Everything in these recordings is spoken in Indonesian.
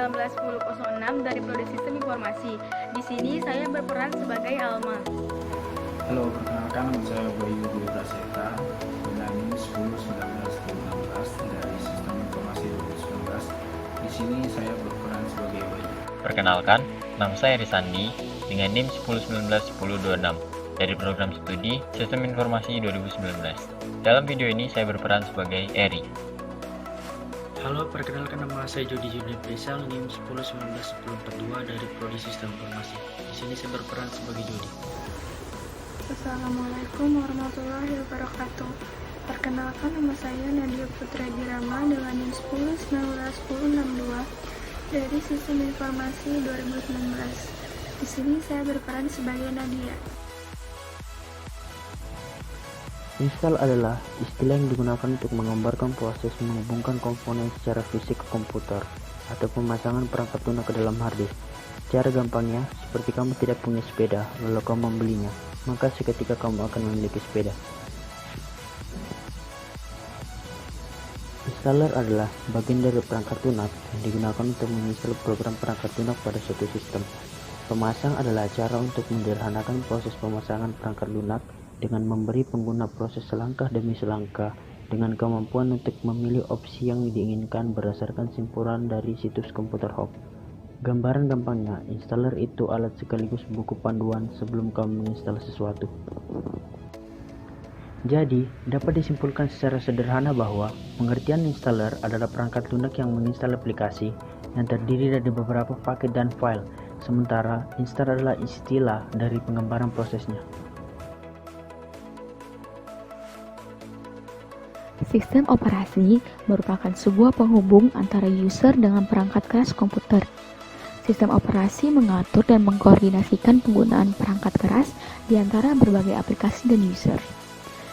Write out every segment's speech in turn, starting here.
19.10.06 dari Prodi Sistem Informasi. Di sini saya berperan sebagai Alma. Halo, perkenalkan nama saya Bayu Dwi Prasetya dengan NIM 10.19.16 dari Sistem Informasi 2019. Di sini saya berperan sebagai Bayu. Perkenalkan, nama saya Risandi dengan NIM 10.19.10.26 dari Program Studi Sistem Informasi 2019. Dalam video ini saya berperan sebagai Eri. Halo, perkenalkan nama saya Jody Juni Prisal, NIM 10.19.10.42 dari Prodi Sistem Informasi. Di sini saya berperan sebagai Jody. Assalamualaikum warahmatullahi wabarakatuh. Perkenalkan, nama saya Nadia Putra Girama dengan NIM 10.19.10.62 dari Sistem Informasi 2019. Di sini saya berperan sebagai Nadia. Install adalah istilah yang digunakan untuk menggambarkan proses menghubungkan komponen secara fisik ke komputer atau pemasangan perangkat lunak ke dalam hard disk. Secara gampangnya, seperti kamu tidak punya sepeda, lalu kamu membelinya, maka seketika kamu akan memiliki sepeda. Installer adalah bagian dari perangkat lunak yang digunakan untuk menginstal program perangkat lunak pada suatu sistem. Pemasang adalah cara untuk menyederhanakan proses pemasangan perangkat lunak dengan memberi pengguna proses selangkah demi selangkah dengan kemampuan untuk memilih opsi yang diinginkan berdasarkan simpulan dari situs komputer hub. Gambaran gampangnya, installer itu alat sekaligus buku panduan sebelum kamu menginstal sesuatu. Jadi, dapat disimpulkan secara sederhana bahwa pengertian installer adalah perangkat lunak yang menginstal aplikasi yang terdiri dari beberapa paket dan file, sementara install adalah istilah dari penggambaran prosesnya. Sistem operasi merupakan sebuah penghubung antara user dengan perangkat keras komputer. Sistem operasi mengatur dan mengkoordinasikan penggunaan perangkat keras di antara berbagai aplikasi dan user.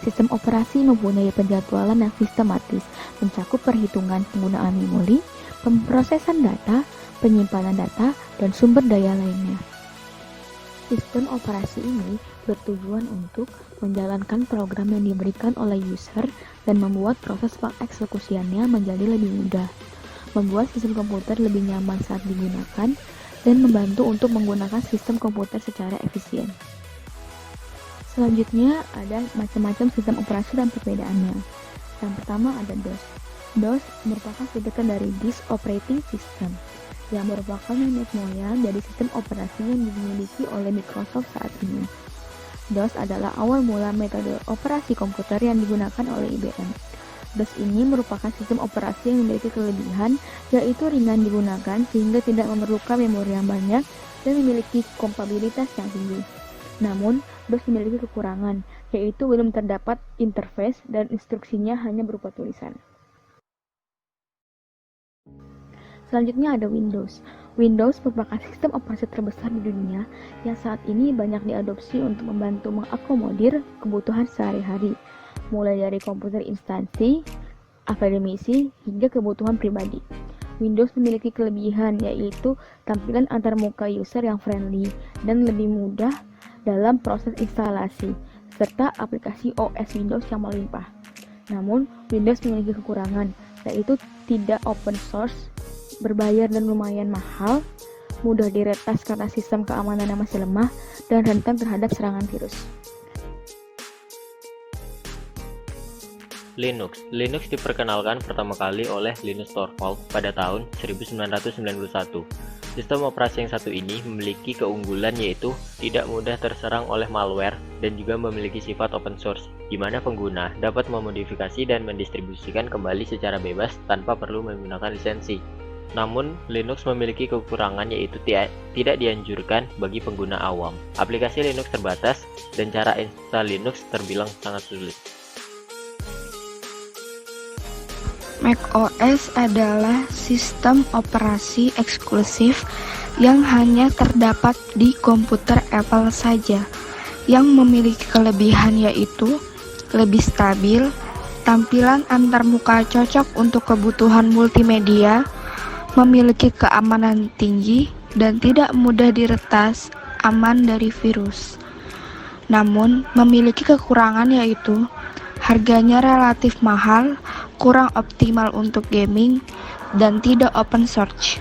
Sistem operasi mempunyai penjadwalan yang sistematis, mencakup perhitungan penggunaan memori, pemrosesan data, penyimpanan data, dan sumber daya lainnya. Sistem operasi ini bertujuan untuk menjalankan program yang diberikan oleh user dan membuat proses pengeksekusiannya menjadi lebih mudah, membuat sistem komputer lebih nyaman saat digunakan, dan membantu untuk menggunakan sistem komputer secara efisien. Selanjutnya ada macam-macam sistem operasi dan perbedaannya. Yang pertama ada DOS. DOS merupakan singkatan dari Disk Operating System, yang merupakan nenek moyang dari sistem operasi yang dimiliki oleh Microsoft saat ini. DOS adalah awal mula metode operasi komputer yang digunakan oleh IBM. DOS ini merupakan sistem operasi yang memiliki kelebihan, yaitu ringan digunakan sehingga tidak memerlukan memori yang banyak dan memiliki kompatibilitas yang tinggi. Namun, DOS memiliki kekurangan, yaitu belum terdapat interface dan instruksinya hanya berupa tulisan. Selanjutnya ada Windows. Windows merupakan sistem operasi terbesar di dunia yang saat ini banyak diadopsi untuk membantu mengakomodir kebutuhan sehari-hari, mulai dari komputer instansi, akademisi, hingga kebutuhan pribadi. Windows memiliki kelebihan yaitu tampilan antarmuka user yang friendly dan lebih mudah dalam proses instalasi, serta aplikasi OS Windows yang melimpah. Namun, Windows memiliki kekurangan, yaitu tidak open source, berbayar dan lumayan mahal, mudah diretas karena sistem keamanannya masih lemah, dan rentan terhadap serangan virus. Linux diperkenalkan pertama kali oleh Linus Torvalds pada tahun 1991. Sistem operasi yang satu ini memiliki keunggulan yaitu tidak mudah terserang oleh malware dan juga memiliki sifat open source, di mana pengguna dapat memodifikasi dan mendistribusikan kembali secara bebas tanpa perlu menggunakan lisensi. Namun, Linux memiliki kekurangan yaitu tidak dianjurkan bagi pengguna awam. Aplikasi Linux terbatas dan cara install Linux terbilang sangat sulit. macOS adalah sistem operasi eksklusif yang hanya terdapat di komputer Apple saja, yang memiliki kelebihan yaitu lebih stabil, tampilan antarmuka cocok untuk kebutuhan multimedia, memiliki keamanan tinggi, dan tidak mudah diretas, aman dari virus. Namun, memiliki kekurangan yaitu harganya relatif mahal, kurang optimal untuk gaming, dan tidak open source.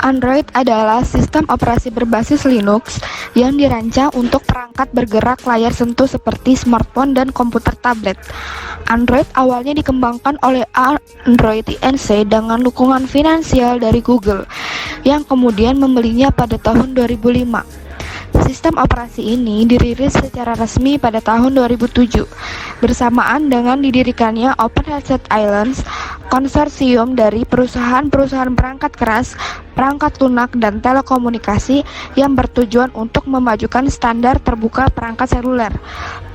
Android adalah sistem operasi berbasis Linux yang dirancang untuk perangkat bergerak layar sentuh seperti smartphone dan komputer tablet. Android awalnya dikembangkan oleh Android Inc. dengan dukungan finansial dari Google, yang kemudian membelinya pada tahun 2005. Sistem operasi ini dirilis secara resmi pada tahun 2007, bersamaan dengan didirikannya Open Headset Alliance, konsorsium dari perusahaan-perusahaan perangkat keras, perangkat lunak, dan telekomunikasi yang bertujuan untuk memajukan standar terbuka perangkat seluler.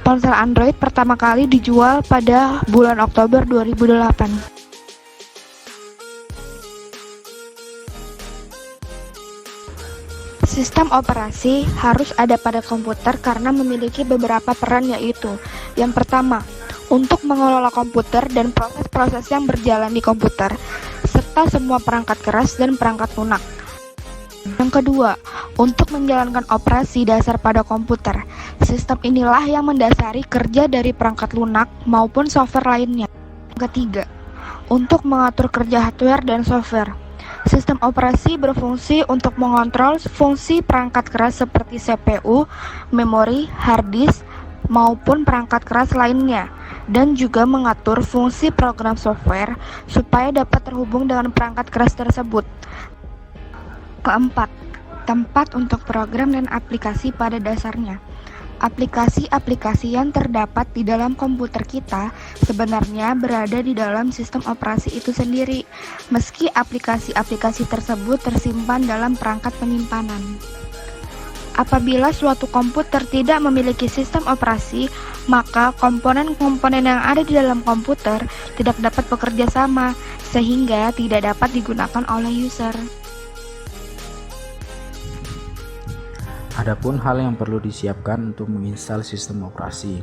Ponsel Android pertama kali dijual pada bulan Oktober 2008. Sistem operasi harus ada pada komputer karena memiliki beberapa peran, yaitu yang pertama, untuk mengelola komputer dan proses-proses yang berjalan di komputer, serta semua perangkat keras dan perangkat lunak. Yang kedua, untuk menjalankan operasi dasar pada komputer. Sistem inilah yang mendasari kerja dari perangkat lunak maupun software lainnya. Yang ketiga, untuk mengatur kerja hardware dan software. Sistem operasi berfungsi untuk mengontrol fungsi perangkat keras seperti CPU, memori, hard disk, maupun perangkat keras lainnya, dan juga mengatur fungsi program software supaya dapat terhubung dengan perangkat keras tersebut. Keempat, tempat untuk program dan aplikasi pada dasarnya. Aplikasi-aplikasi yang terdapat di dalam komputer kita sebenarnya berada di dalam sistem operasi itu sendiri, meski aplikasi-aplikasi tersebut tersimpan dalam perangkat penyimpanan. Apabila suatu komputer tidak memiliki sistem operasi, maka komponen-komponen yang ada di dalam komputer tidak dapat bekerja sama, sehingga tidak dapat digunakan oleh user. Adapun hal yang perlu disiapkan untuk menginstal sistem operasi.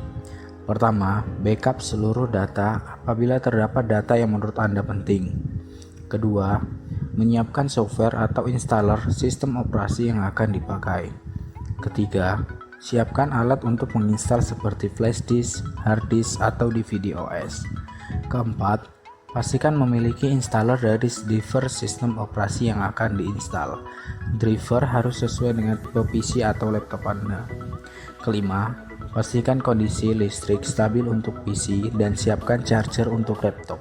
Pertama, backup seluruh data apabila terdapat data yang menurut Anda penting. Kedua, menyiapkan software atau installer sistem operasi yang akan dipakai. Ketiga, siapkan alat untuk menginstal seperti flash disk, hard disk, atau DVD OS. Keempat, pastikan memiliki installer dari driver sistem operasi yang akan diinstal. Driver harus sesuai dengan tipe PC atau laptop Anda. Kelima, pastikan kondisi listrik stabil untuk PC dan siapkan charger untuk laptop.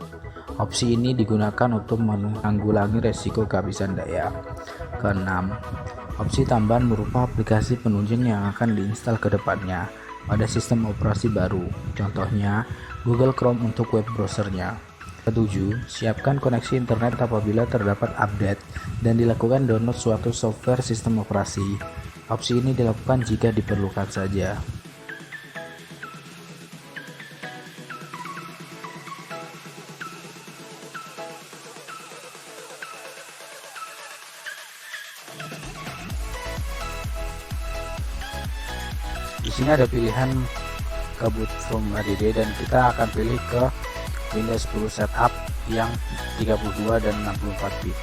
Opsi ini digunakan untuk menanggulangi resiko kehabisan daya. Keenam, opsi tambahan berupa aplikasi penunjang yang akan diinstal ke depannya pada sistem operasi baru. Contohnya, Google Chrome untuk web browsernya. Ketujuh, siapkan koneksi internet apabila terdapat update dan dilakukan download suatu software sistem operasi. Opsi ini dilakukan jika diperlukan saja. Di sini ada pilihan ke boot from HDD dan kita akan pilih ke Windows 10 setup yang 32 dan 64 bit.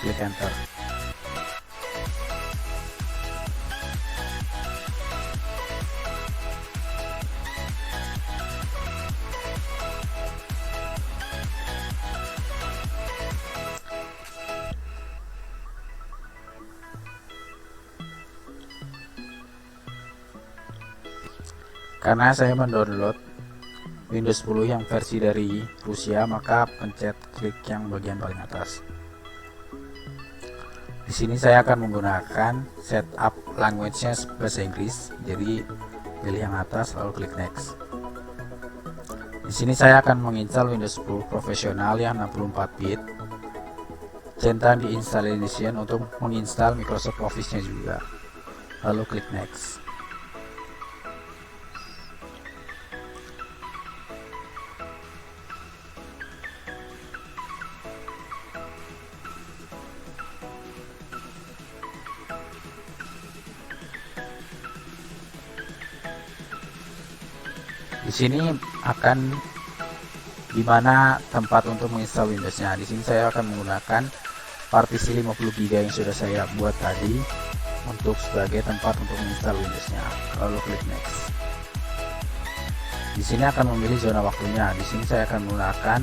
Klik enter. Karena saya mendownload Windows 10 yang versi dari Rusia, maka pencet klik yang bagian paling atas. Di sini saya akan menggunakan setup language-nya bahasa Inggris, jadi pilih yang atas lalu klik next. Di sini saya akan menginstal Windows 10 profesional yang 64 bit. Centang di installation untuk menginstal Microsoft Office-nya juga. Lalu klik next. Di sini akan dimana tempat untuk menginstal Windows-nya. Di sini saya akan menggunakan partisi 50 GB yang sudah saya buat tadi untuk sebagai tempat untuk menginstal Windows-nya. Lalu klik next. Di sini akan memilih zona waktunya. Di sini saya akan menggunakan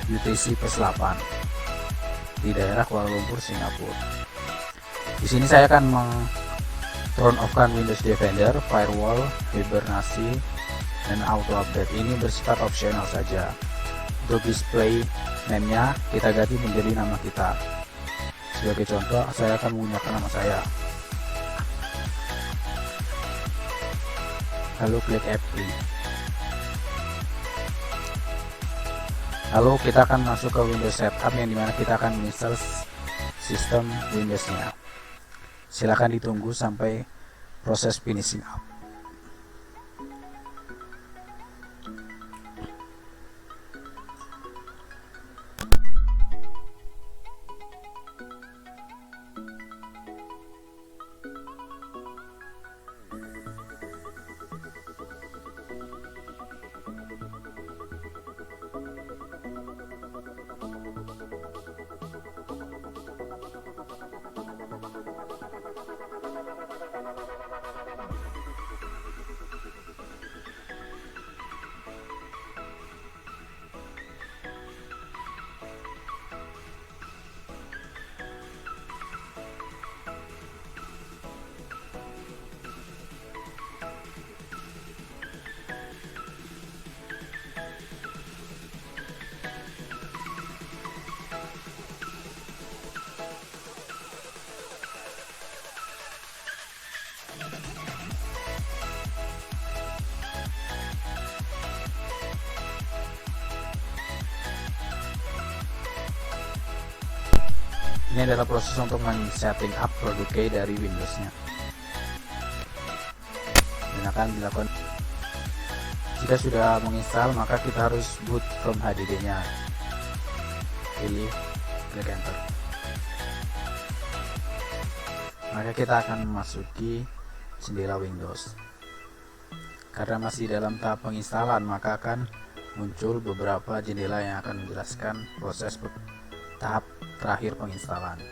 UTC +8. di daerah Kuala Lumpur, Singapura. Di sini saya akan turn off-kan Windows Defender, Firewall, Hibernasi, dan Auto Update. Ini bersifat opsional saja. Untuk display name-nya kita ganti menjadi nama kita. Sebagai contoh, saya akan menggunakan nama saya. Lalu klik Apply. Lalu kita akan masuk ke Windows Setup, yang dimana kita akan menginstal sistem Windows-nya. Silakan ditunggu sampai proses finishing up. Ini adalah proses untuk men-setting up produk key dari Windows-nya. Dan akan dilakukan. Jika sudah menginstal, maka kita harus boot from HDD-nya. Pilih, klik enter. Maka kita akan memasuki jendela Windows. Karena masih dalam tahap penginstalan, maka akan muncul beberapa jendela yang akan menjelaskan proses tahap terakhir penginstalan.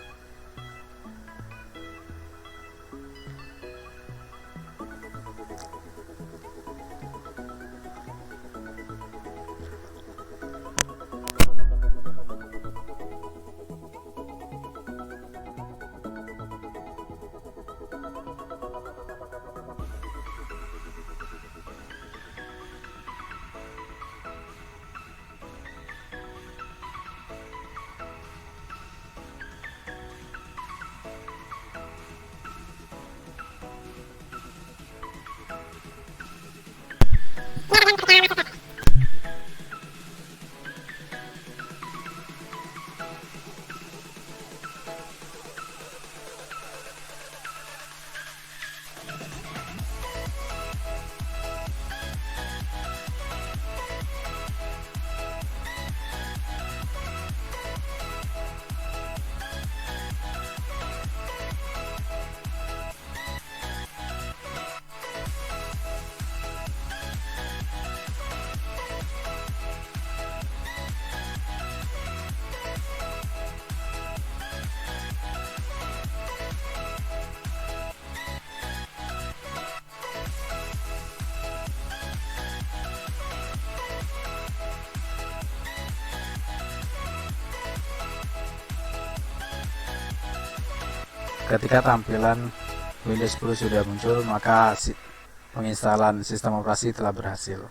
Ketika tampilan Windows 10 sudah muncul, maka penginstalan sistem operasi telah berhasil.